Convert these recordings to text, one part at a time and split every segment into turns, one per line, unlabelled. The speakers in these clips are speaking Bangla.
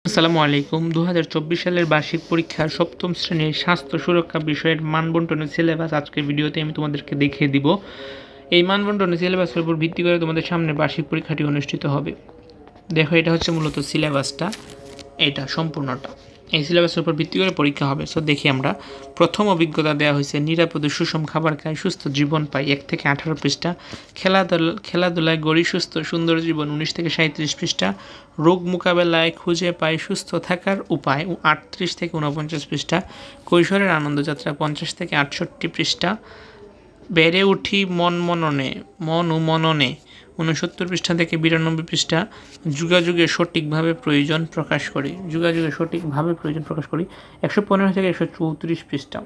আসসালামু আলাইকুম। 2024 সালের বার্ষিক পরীক্ষার সপ্তম শ্রেণীর স্বাস্থ্য সুরক্ষা বিষয়ের মানবন্টনের সিলেবাস আজকের ভিডিওতে আমি তোমাদেরকে দেখিয়ে দিব। এই মানবন্টনের সিলেবাসের উপর ভিত্তি করে তোমাদের সামনে বার্ষিক পরীক্ষাটি অনুষ্ঠিত হবে। দেখো, এটা হচ্ছে মূলত সিলেবাসটা, এটা সম্পূর্ণটা এই সিলেবাসের উপর ভিত্তি করে পরীক্ষা হবে। সো দেখি আমরা। প্রথম অভিজ্ঞতা দেওয়া হয়েছে নিরাপদে সুষম খাবার খাই সুস্থ জীবন পাই 1 থেকে 18 পৃষ্ঠা। খেলাধুলায় গড়ি সুস্থ সুন্দর জীবন 19 থেকে 37 পৃষ্ঠা। রোগ মোকাবেলায় খুঁজে পাই সুস্থ থাকার উপায় 38 থেকে 49 পৃষ্ঠা। কৈশোরের আনন্দযাত্রা 50 থেকে 68 পৃষ্ঠা। বেড়ে উঠি মন ও মননে 69 পৃষ্ঠা থেকে 92 পৃষ্ঠা। যোগাযোগের সঠিকভাবে প্রয়োজন প্রকাশ করি 115 থেকে 134 পৃষ্ঠা।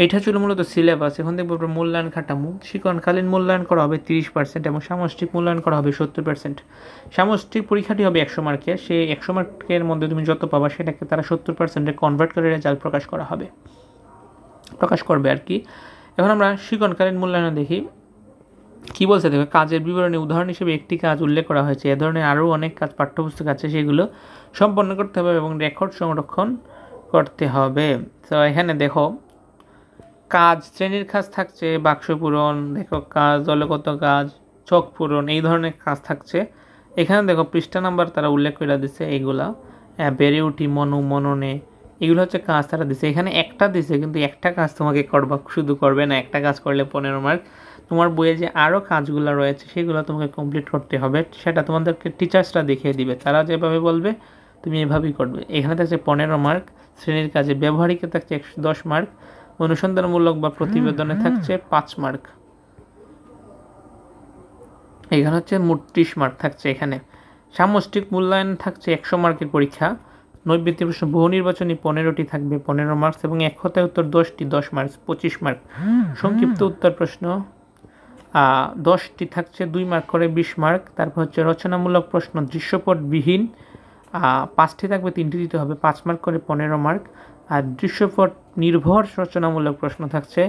এটা ছিল মূলত সিলেবাস। এখন দেখবো মূল্যায়ন কাঠামো। শিক্ষণকালীন মূল্যায়ন করা হবে 30% এবং সামষ্টিক মূল্যায়ন করা হবে 70%। সামষ্টিক পরীক্ষাটি হবে 100 মার্কের। সেই 100 মার্কের মধ্যে তুমি যত পাবা সেটাকে তারা 70%-এ কনভার্ট করে রেজাল্ট প্রকাশ করবে আর কি। এখন আমরা শিক্ষণকালীন মূল্যায়ন দেখি কি বলছে। দেখো, কাজের বিবরণী উদাহরণ হিসেবে একটি কাজ উল্লেখ করা হয়েছে। এ ধরনের আরও অনেক কাজ পাঠ্যপুস্তক আছে, সেগুলো সম্পন্ন করতে হবে এবং রেকর্ড সংরক্ষণ করতে হবে। তো এখানে দেখো, কাজ শ্রেণীর কাজ থাকছে, বাক্স পূরণ, দেখো কাজ, দলগত কাজ, ছক পূরণ, এই ধরনের কাজ থাকছে। এখানে দেখো পৃষ্ঠা নাম্বার তারা উল্লেখ করে দিচ্ছে। এইগুলা বেড়ে উঠি মননে, এগুলো হচ্ছে কাজ তারা দিচ্ছে। এখানে একটা দিচ্ছে, কিন্তু একটা কাজ তোমাকে শুধু করবে না। একটা কাজ করলে 15 মার্ক। তোমার বইয়ে যে আরও কাজগুলো রয়েছে সেগুলো তোমাকে কমপ্লিট করতে হবে। সেটা তোমাদেরকে টিচার্সরা দেখিয়ে দিবে। তারা যেভাবে বলবে তুমি এভাবেই করবে। এখানে থাকছে 15 মার্ক। শ্রেণীর কাজে ব্যবহারিকে থাকছে 110 মার্ক। অনুসন্ধানমূলক বা প্রতিবেদনে থাকছে 5 মার্ক। এখানে হচ্ছে মোট 30 মার্ক থাকছে। এখানে সামষ্টিক মূল্যায়ন থাকছে 100 মার্কের পরীক্ষা। নৈর্ব্যক্তিক প্রশ্ন বহু নির্বাচনী 15টি থাকবে 15 মার্কস এবং এক কথায় উত্তর 10টি 10 মার্কস 25 মার্ক। সংক্ষিপ্ত উত্তর প্রশ্ন 10টি থাকছে 2 মার্ক করে 20 মার্ক। তারপর হচ্ছে রচনামূলক প্রশ্ন দৃশ্যপটবিহীন 5টি থাকবে, 3টি দিতে হবে 5 মার্ক করে 15 মার্ক। আর দৃশ্যপট নির্ভর রচনামূলক প্রশ্ন থাকছে।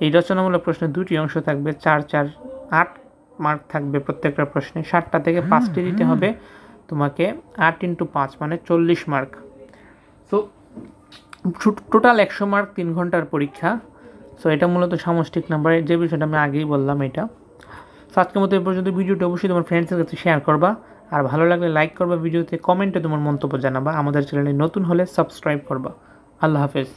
এই রচনামূলক প্রশ্নে 2টি অংশ থাকবে, 8 মার্ক থাকবে প্রত্যেকটা প্রশ্নে। 7টা থেকে 5টি দিতে হবে তোমাকে। 8 × 5 মানে 40 মার্ক। সো টোটাল 100 মার্ক 3 ঘন্টার পরীক্ষা। সো এটা মূলত সামষ্টিক নাম্বার, যে বিষয়টা আমি আগেই বললাম এটা। সো আজকের মতো এই পর্যন্ত। ভিডিওটা অবশ্যই তোমার ফ্রেন্ডসের কাছে শেয়ার করবা, আর ভালো লাগলে লাইক করবা, ভিডিওতে কমেন্টে তোমার মন্তব্য জানাবা। আমাদের চ্যানেলে নতুন হলে সাবস্ক্রাইব করবা। আল্লাহ হাফেজ।